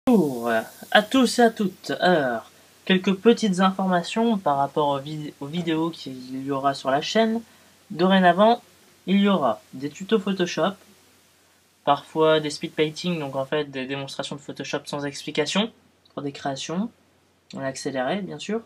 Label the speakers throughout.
Speaker 1: Bonjour à tous et à toutes. Alors, quelques petites informations par rapport aux vidéos qu'il y aura sur la chaîne. Dorénavant, il y aura des tutos Photoshop, parfois des speed painting, donc en fait des démonstrations de Photoshop sans explication, pour des créations, en accéléré bien sûr,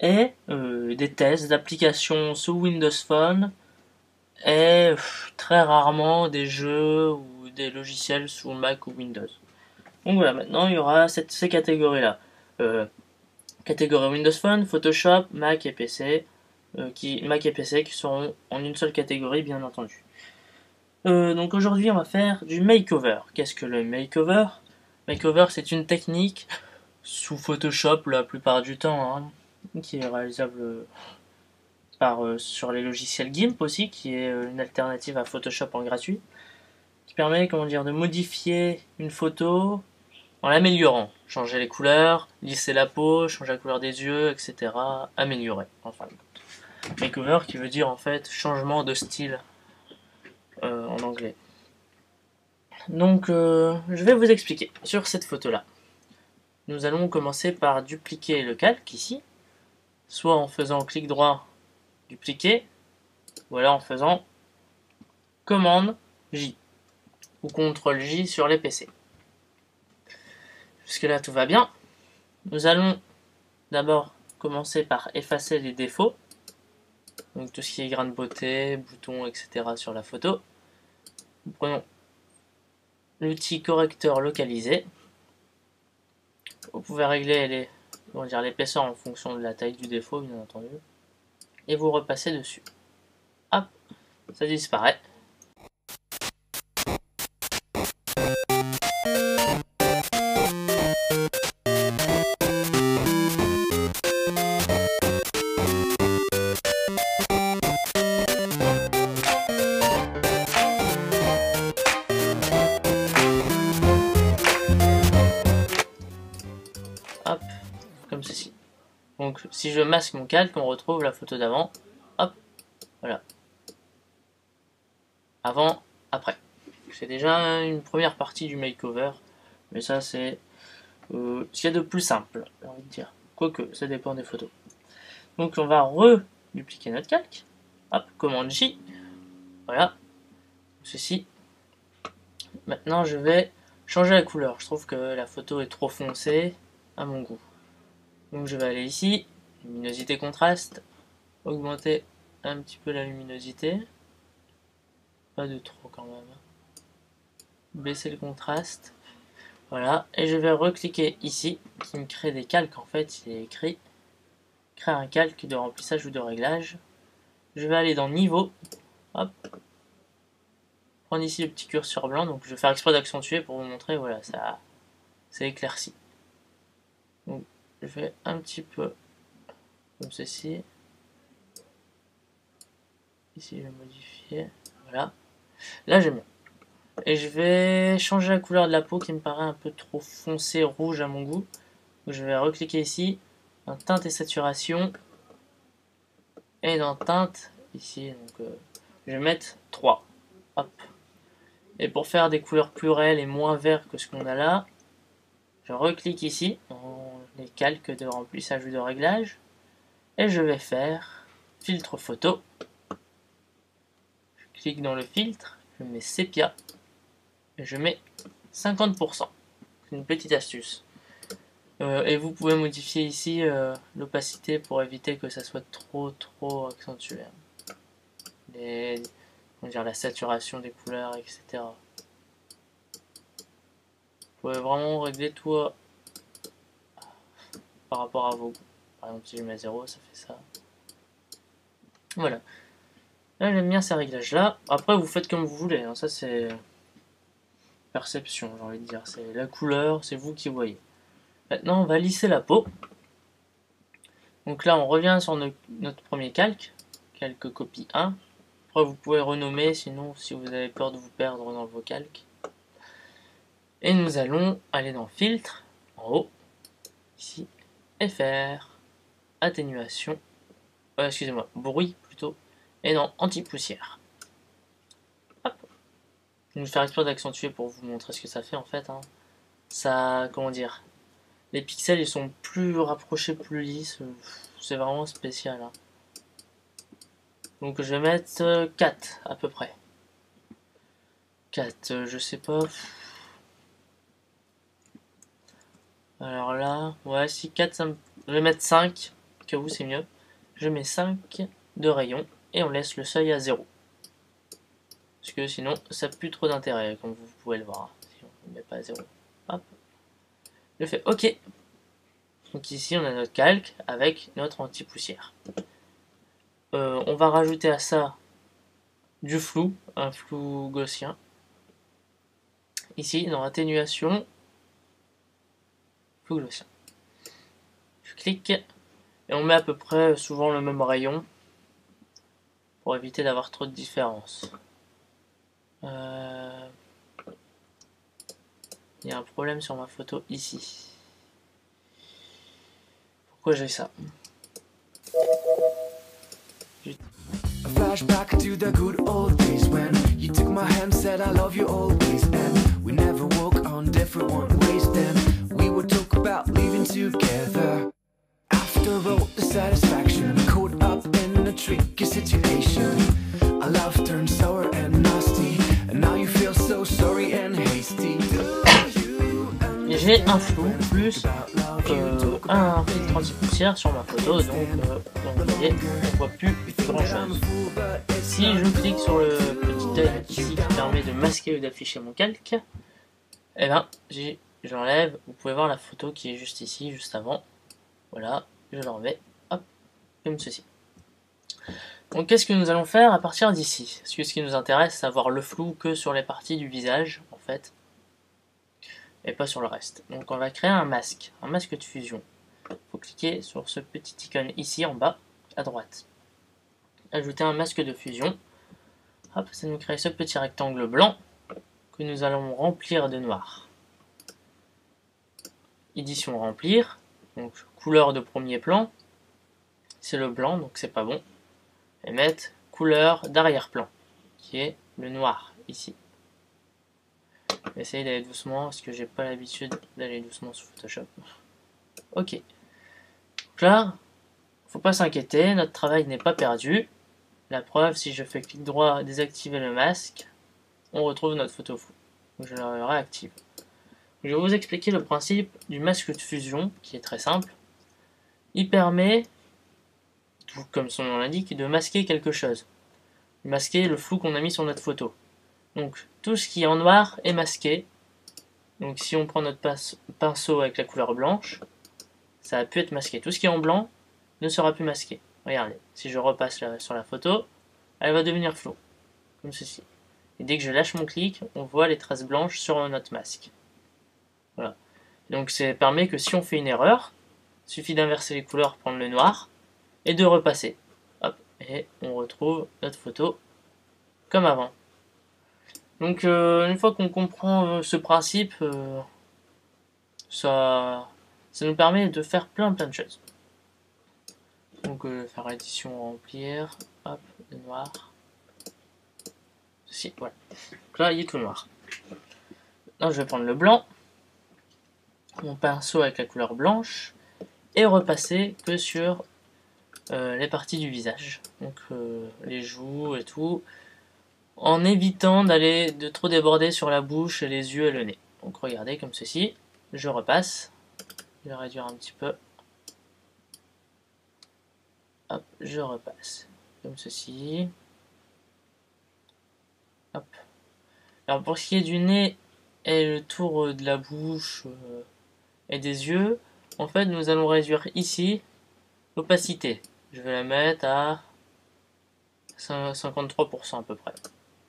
Speaker 1: et des tests d'applications sous Windows Phone, et très rarement des jeux ou des logiciels sous Mac ou Windows. Donc voilà, maintenant il y aura ces catégories-là. Catégorie Windows Phone, Photoshop, Mac et PC, Mac et PC qui seront en une seule catégorie bien entendu. Donc aujourd'hui on va faire du makeover. Qu'est-ce que le makeover? Makeover c'est une technique sous Photoshop la plupart du temps, qui est réalisable sur les logiciels GIMP aussi, qui est une alternative à Photoshop en gratuit, qui permet de modifier une photo en l'améliorant. Changer les couleurs, lisser la peau, changer la couleur des yeux, etc. Améliorer, enfin. Makeover qui veut dire en fait changement de style en anglais. Donc je vais vous expliquer sur cette photo là. Nous allons commencer par dupliquer le calque ici, soit en faisant clic droit dupliquer, ou alors en faisant commande J ou CTRL J sur les PC. Jusque là tout va bien. Nous allons d'abord commencer par effacer les défauts, donc tout ce qui est grain de beauté, boutons, etc. sur la photo. Nous prenons l'outil correcteur localisé. Vous pouvez régler l'épaisseur en fonction de la taille du défaut, bien entendu. Et vous repassez dessus. Hop, ça disparaît. Hop, comme ceci. Donc si je masque mon calque, on retrouve la photo d'avant. Hop, voilà. Avant, après. C'est déjà une première partie du makeover. Mais ça c'est ce qu'il y a de plus simple, j'ai envie de dire. Quoique, ça dépend des photos. Donc on va redupliquer notre calque. Hop, commande J. Voilà. Ceci. Maintenant je vais changer la couleur. Je trouve que la photo est trop foncée à mon goût. Donc je vais aller ici, luminosité contraste, augmenter un petit peu la luminosité. Pas de trop quand même. Baisser le contraste. Voilà. Et je vais recliquer ici, qui me crée des calques en fait. Il est écrit créer un calque de remplissage ou de réglage. Je vais aller dans niveau. Hop. Prendre ici le petit curseur blanc. Donc je vais faire exprès d'accentuer pour vous montrer. Voilà, ça c'est éclairci. Donc je fais un petit peu comme ceci. Ici je vais modifier. Voilà. Là j'aime bien. Et je vais changer la couleur de la peau qui me paraît un peu trop foncé rouge à mon goût. Donc je vais recliquer ici dans teinte et saturation. Et dans teinte ici. Donc je vais mettre 3. Hop. Et pour faire des couleurs plus réelles et moins vert que ce qu'on a là, je reclique ici dans les calques de remplissage ou de réglage. Et je vais faire filtre photo. Je clique dans le filtre, je mets sépia. Et je mets 50%. C'est une petite astuce. Et vous pouvez modifier ici l'opacité pour éviter que ça soit trop accentué. La saturation des couleurs, etc. Vous pouvez vraiment régler tout par rapport à vos goûts. Par exemple, si je mets 0, ça fait ça. Voilà. Là, j'aime bien ces réglages-là. Après, vous faites comme vous voulez. Ça, c'est perception, j'ai envie de dire. C'est la couleur, c'est vous qui voyez. Maintenant, on va lisser la peau. Donc là, on revient sur notre premier calque. Calque copie 1. Après, vous pouvez renommer, sinon, si vous avez peur de vous perdre dans vos calques. Et nous allons aller dans Filtre, en haut, ici, FR, Atténuation, excusez-moi, Bruit plutôt, et dans Anti-poussière. Hop. Je vais faire exprès d'accentuer pour vous montrer ce que ça fait en fait. ça, comment dire, les pixels ils sont plus rapprochés, plus lisses. C'est vraiment spécial. Hein. Donc je vais mettre 4 à peu près. 4, je sais pas. Alors là, ouais, si 4, je vais mettre 5, au cas où c'est mieux. Je mets 5 de rayons et on laisse le seuil à 0. Parce que sinon, ça n'a plus trop d'intérêt, comme vous pouvez le voir. Si on ne met pas à 0. Hop. Je fais OK. Donc ici, on a notre calque avec notre anti-poussière. On va rajouter à ça du flou, un flou gaussien. Ici, dans atténuation, flou gaussien. Je clique et on met à peu près souvent le même rayon pour éviter d'avoir trop de différence. Il y a un problème sur ma photo ici. Pourquoi j'ai ça? A flashback to the good old days when you took my hand, said I love you always, and we never walk on different ways. Then we would talk about living together. After all the satisfaction, caught up in a tricky situation. Our love turned sour and nasty, and now you feel so sorry and hasty. J'ai un flou plus un filtre anti-poussière sur ma photo, donc vous voyez, on voit plus grand chose. Si je clique sur le petit œil ici qui permet de masquer ou d'afficher mon calque, et ben j'enlève, vous pouvez voir la photo qui est juste ici, juste avant. Voilà, je l'enlève, hop, comme ceci. Donc qu'est-ce que nous allons faire à partir d'ici? Parce que ce qui nous intéresse, c'est avoir le flou que sur les parties du visage, en fait, et pas sur le reste. Donc on va créer un masque de fusion. Il faut cliquer sur ce petit icône ici en bas, à droite. Ajouter un masque de fusion. Hop, ça nous crée ce petit rectangle blanc que nous allons remplir de noir. Édition remplir, donc couleur de premier plan, c'est le blanc, donc c'est pas bon. Et mettre couleur d'arrière-plan, qui est le noir, ici. Essayez d'aller doucement, parce que j'ai pas l'habitude d'aller doucement sur Photoshop. Ok. Donc là, faut pas s'inquiéter, notre travail n'est pas perdu. La preuve, si je fais clic droit, désactiver le masque, on retrouve notre photo floue. Donc je le réactive. Je vais vous expliquer le principe du masque de fusion, qui est très simple. Il permet, tout comme son nom l'indique, de masquer quelque chose. Masquer le flou qu'on a mis sur notre photo. Donc tout ce qui est en noir est masqué. Donc si on prend notre pinceau avec la couleur blanche, ça a pu être masqué. Tout ce qui est en blanc ne sera plus masqué. Regardez, si je repasse sur la photo, elle va devenir floue, comme ceci. Et dès que je lâche mon clic, on voit les traces blanches sur notre masque. Voilà. Donc ça permet que si on fait une erreur, il suffit d'inverser les couleurs, prendre le noir, et de repasser. Hop, et on retrouve notre photo comme avant. Donc une fois qu'on comprend ce principe, ça nous permet de faire plein de choses. Donc faire édition remplir, hop, le noir. Ceci, voilà. Donc là il est tout noir. Maintenant je vais prendre le blanc, mon pinceau avec la couleur blanche, et repasser que sur les parties du visage. Donc les joues et tout, en évitant de trop déborder sur la bouche, les yeux et le nez. Donc regardez comme ceci, je repasse, je vais réduire un petit peu, hop, je repasse, comme ceci, hop. Alors pour ce qui est du nez et le tour de la bouche et des yeux, en fait nous allons réduire ici l'opacité. Je vais la mettre à 53% à peu près.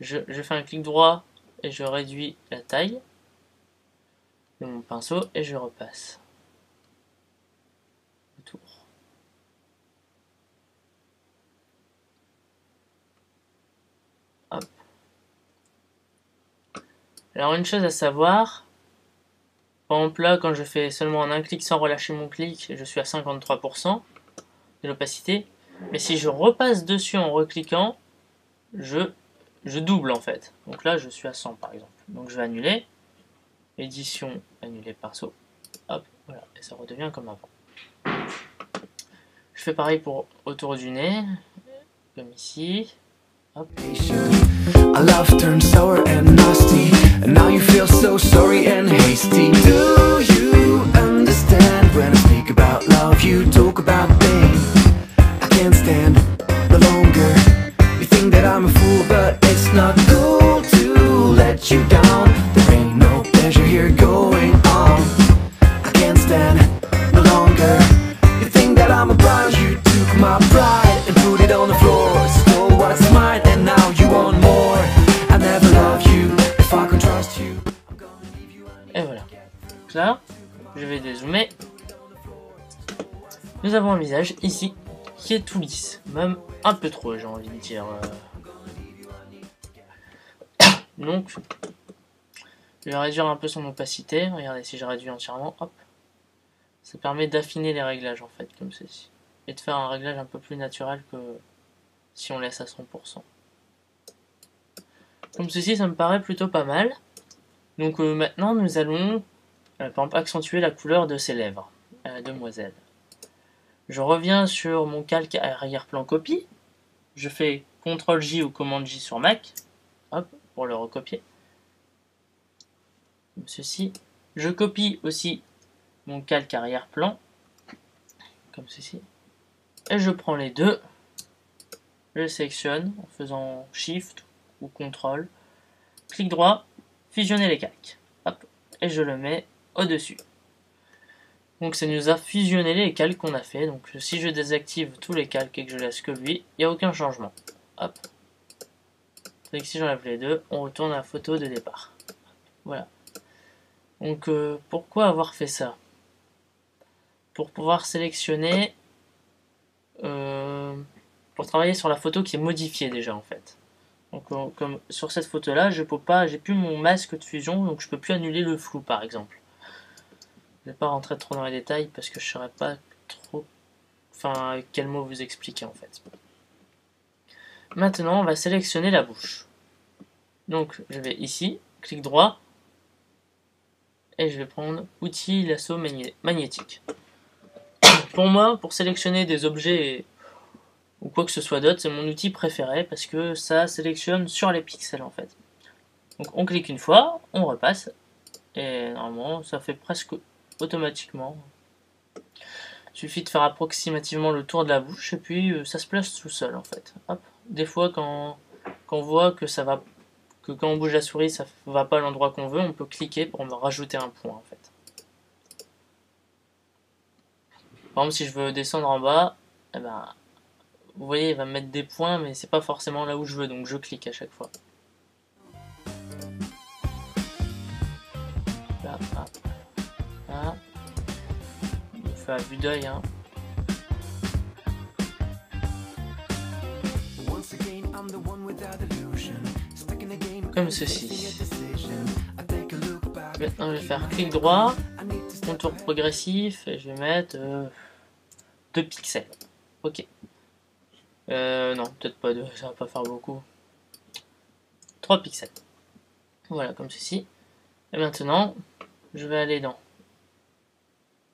Speaker 1: Je fais un clic droit et je réduis la taille de mon pinceau et je repasse le tour. Hop. Alors une chose à savoir, par exemple là quand je fais seulement en un clic sans relâcher mon clic, je suis à 53% de l'opacité, mais si je repasse dessus en recliquant, je double en fait. Donc là je suis à 100 par exemple. Donc je vais annuler. édition, annuler pinceau, hop, voilà, et ça redevient comme avant. Je fais pareil pour autour du nez, comme ici, hop.
Speaker 2: Our love turned sour and nasty, and now you feel so sorry and hasty. Do you understand when I speak about love? You talk about pain. I can't stand no longer. You think that I'm a fool, but it's not cool to let you down. There ain't no pleasure here going on. I can't stand no longer. You think that I'm a bride. You took my pride and put it on the floor. Stole what's mine and now you want more. I never love you if I can trust you. I'm gonna leave you.
Speaker 1: Et voilà. Donc là, je vais dézoomer. Nous avons un visage ici qui est tout lisse, même un peu trop, j'ai envie de dire. Donc, je vais réduire un peu son opacité. Regardez, si je réduis entièrement, hop, ça permet d'affiner les réglages en fait, comme ceci, et de faire un réglage un peu plus naturel que si on laisse à 100%. Comme ceci, ça me paraît plutôt pas mal. Donc maintenant, nous allons, par exemple, accentuer la couleur de ses lèvres à la demoiselle. Je reviens sur mon calque arrière-plan copie. Je fais CTRL-J ou commande-J sur Mac, hop, pour le recopier. Comme ceci. Je copie aussi mon calque arrière-plan, comme ceci. Et je prends les deux. Je sélectionne en faisant Shift ou CTRL. Clic droit, fusionner les calques. Hop, et je le mets au-dessus. Donc ça nous a fusionné les calques qu'on a fait. Donc si je désactive tous les calques et que je laisse que lui, il n'y a aucun changement. Hop. Et si j'enlève les deux, on retourne à la photo de départ. Voilà. Donc pourquoi avoir fait ça? Pour pouvoir sélectionner, pour travailler sur la photo qui est modifiée déjà en fait. Donc comme sur cette photo là, je peux pas, j'ai plus mon masque de fusion, donc je peux plus annuler le flou par exemple. Je vais pas rentrer trop dans les détails parce que je saurais pas trop, avec quel mot vous expliquer en fait. Maintenant, on va sélectionner la bouche. Donc je vais ici, clic droit, et je vais prendre outil lasso magnétique. Pour moi, pour sélectionner des objets ou quoi que ce soit d'autre, c'est mon outil préféré parce que ça sélectionne sur les pixels en fait. Donc on clique une fois, on repasse, et normalement ça fait presque automatiquement. Il suffit de faire approximativement le tour de la bouche et puis ça se place tout seul en fait. Hop. Des fois quand on voit que ça va, que quand on bouge la souris ça va pas à l'endroit qu'on veut, on peut cliquer pour me rajouter un point en fait. Par exemple si je veux descendre en bas, eh ben, vous voyez il va me mettre des points mais c'est pas forcément là où je veux, donc je clique à chaque fois. Là, hop. Là. On fait à vue d'œil hein. Comme ceci. Maintenant je vais faire clic droit, contour progressif et je vais mettre 2 pixels. Ok. Non, peut-être pas 2, ça va pas faire beaucoup. 3 pixels. Voilà, comme ceci. Et maintenant, je vais aller dans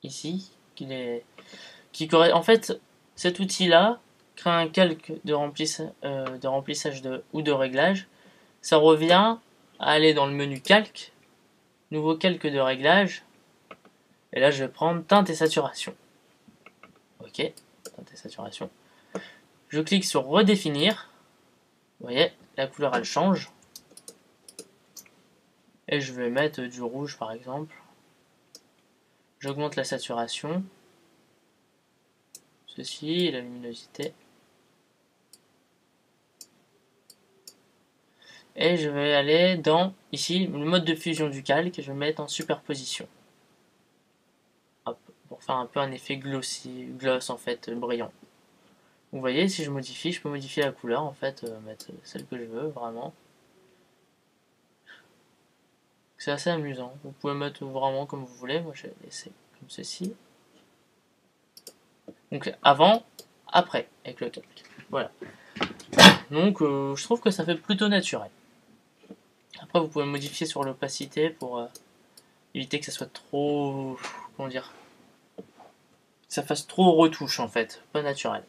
Speaker 1: ici, en fait, cet outil-là crée un calque de remplissage ou de réglage. Ça revient à aller dans le menu calque, nouveau calque de réglage, et là je vais prendre teinte et saturation. Ok, teinte et saturation. Je clique sur redéfinir, vous voyez, la couleur elle change, et je vais mettre du rouge par exemple. J'augmente la saturation, ceci, et la luminosité. Et je vais aller dans, ici, le mode de fusion du calque, et je vais mettre en superposition. Hop, pour faire un peu un effet gloss en fait, brillant. Vous voyez, si je modifie, je peux modifier la couleur en fait, mettre celle que je veux, vraiment. C'est assez amusant, vous pouvez mettre vraiment comme vous voulez, moi je vais laisser comme ceci. Donc avant, après, avec le calque. Voilà. Donc je trouve que ça fait plutôt naturel. Après vous pouvez modifier sur l'opacité pour éviter que ça soit trop, comment dire, que ça fasse trop retouche en fait, pas naturel.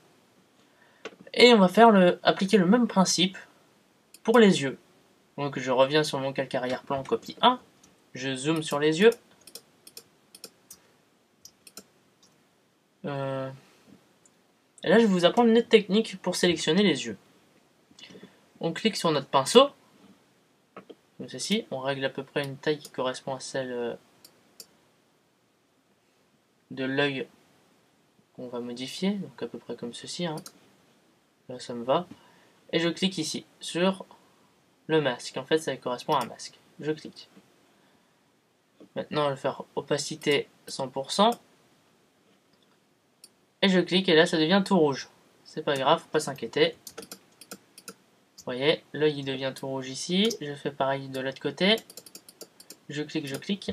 Speaker 1: Et on va faire appliquer le même principe pour les yeux. Donc je reviens sur mon calque arrière-plan, copie 1, je zoome sur les yeux. Et là je vais vous apprendre une autre technique pour sélectionner les yeux. On clique sur notre pinceau, comme ceci, on règle à peu près une taille qui correspond à celle de l'œil qu'on va modifier, donc à peu près comme ceci, hein. Là ça me va. Et je clique ici sur le masque, en fait ça correspond à un masque. Je clique. Maintenant je vais faire opacité 100%. Et je clique et là ça devient tout rouge. C'est pas grave, faut pas s'inquiéter. Vous voyez, l'œil il devient tout rouge ici. Je fais pareil de l'autre côté. Je clique, je clique.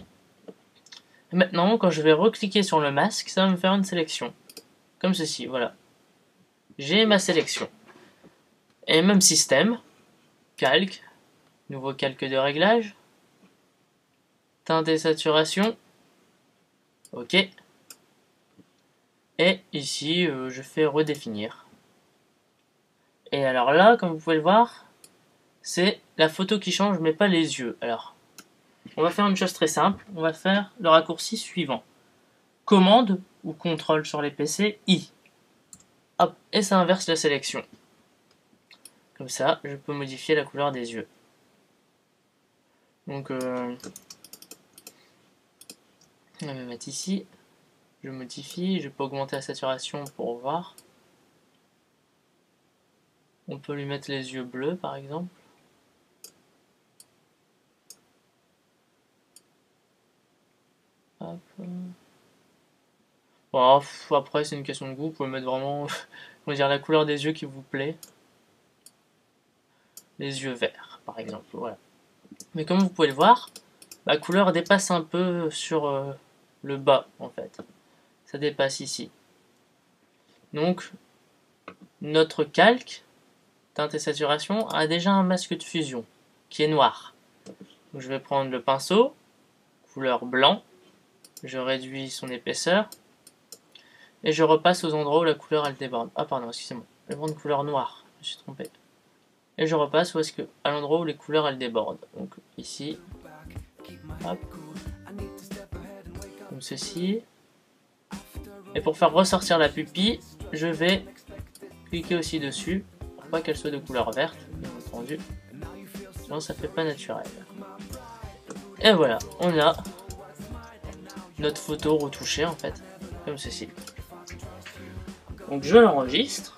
Speaker 1: Et maintenant, quand je vais recliquer sur le masque, ça va me faire une sélection. Comme ceci, voilà. J'ai ma sélection. Et même système. Calque. Nouveau calque de réglage. Teinte et saturation. OK. Et ici, je fais redéfinir. Et alors là, comme vous pouvez le voir, c'est la photo qui change, mais pas les yeux. Alors, on va faire une chose très simple. On va faire le raccourci suivant. Commande ou contrôle sur les PC, I. Hop, et ça inverse la sélection. Comme ça, je peux modifier la couleur des yeux. Donc, on va mettre ici. Je modifie, je peux augmenter la saturation pour voir. On peut lui mettre les yeux bleus par exemple. Hop. Bon, après c'est une question de goût, vous pouvez mettre vraiment on va dire, la couleur des yeux qui vous plaît. Les yeux verts par exemple, voilà. Mais comme vous pouvez le voir, la couleur dépasse un peu sur le bas en fait. Ça dépasse ici. Donc notre calque teinte et saturation a déjà un masque de fusion qui est noir. Donc je vais prendre le pinceau, couleur blanc, je réduis son épaisseur et je repasse aux endroits où la couleur elle déborde. Ah pardon, excusez-moi, je vais prendre couleur noire, je me suis trompé. Et je repasse où est-ce que, à l'endroit où les couleurs elles débordent. Donc ici, hop, comme ceci. Et pour faire ressortir la pupille, je vais cliquer aussi dessus. Pas qu'elle soit de couleur verte, bien entendu, sinon ça fait pas naturel. Et voilà, on a notre photo retouchée en fait, comme ceci. Donc je l'enregistre.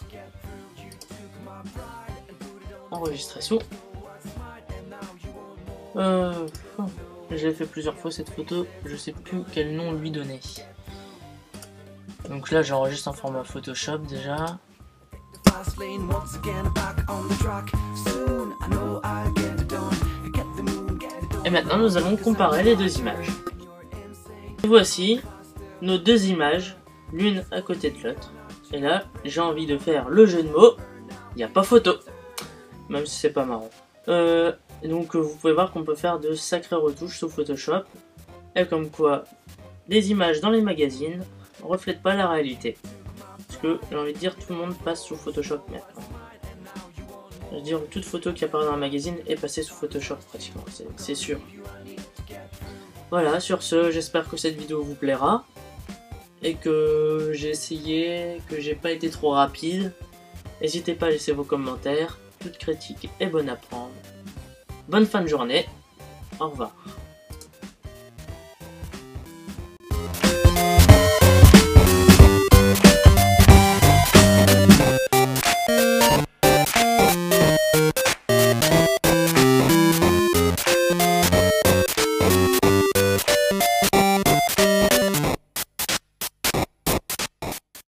Speaker 1: Enregistrer sous. J'ai fait plusieurs fois cette photo, je sais plus quel nom lui donner. Donc là j'enregistre en format Photoshop déjà. Et maintenant nous allons comparer les deux images. Voici nos deux images, l'une à côté de l'autre. Et là j'ai envie de faire le jeu de mots, il n'y a pas photo, même si c'est pas marrant. Donc vous pouvez voir qu'on peut faire de sacrées retouches sous Photoshop. Et comme quoi, les images dans les magazines ne reflètent pas la réalité. Parce que j'ai envie de dire, tout le monde passe sous Photoshop maintenant. Je veux dire, toute photo qui apparaît dans un magazine est passée sous Photoshop pratiquement, c'est sûr. Voilà, sur ce, j'espère que cette vidéo vous plaira. Et que j'ai essayé, que j'ai pas été trop rapide. N'hésitez pas à laisser vos commentaires. Toute critique est bonne à prendre. Bonne fin de journée. Au revoir.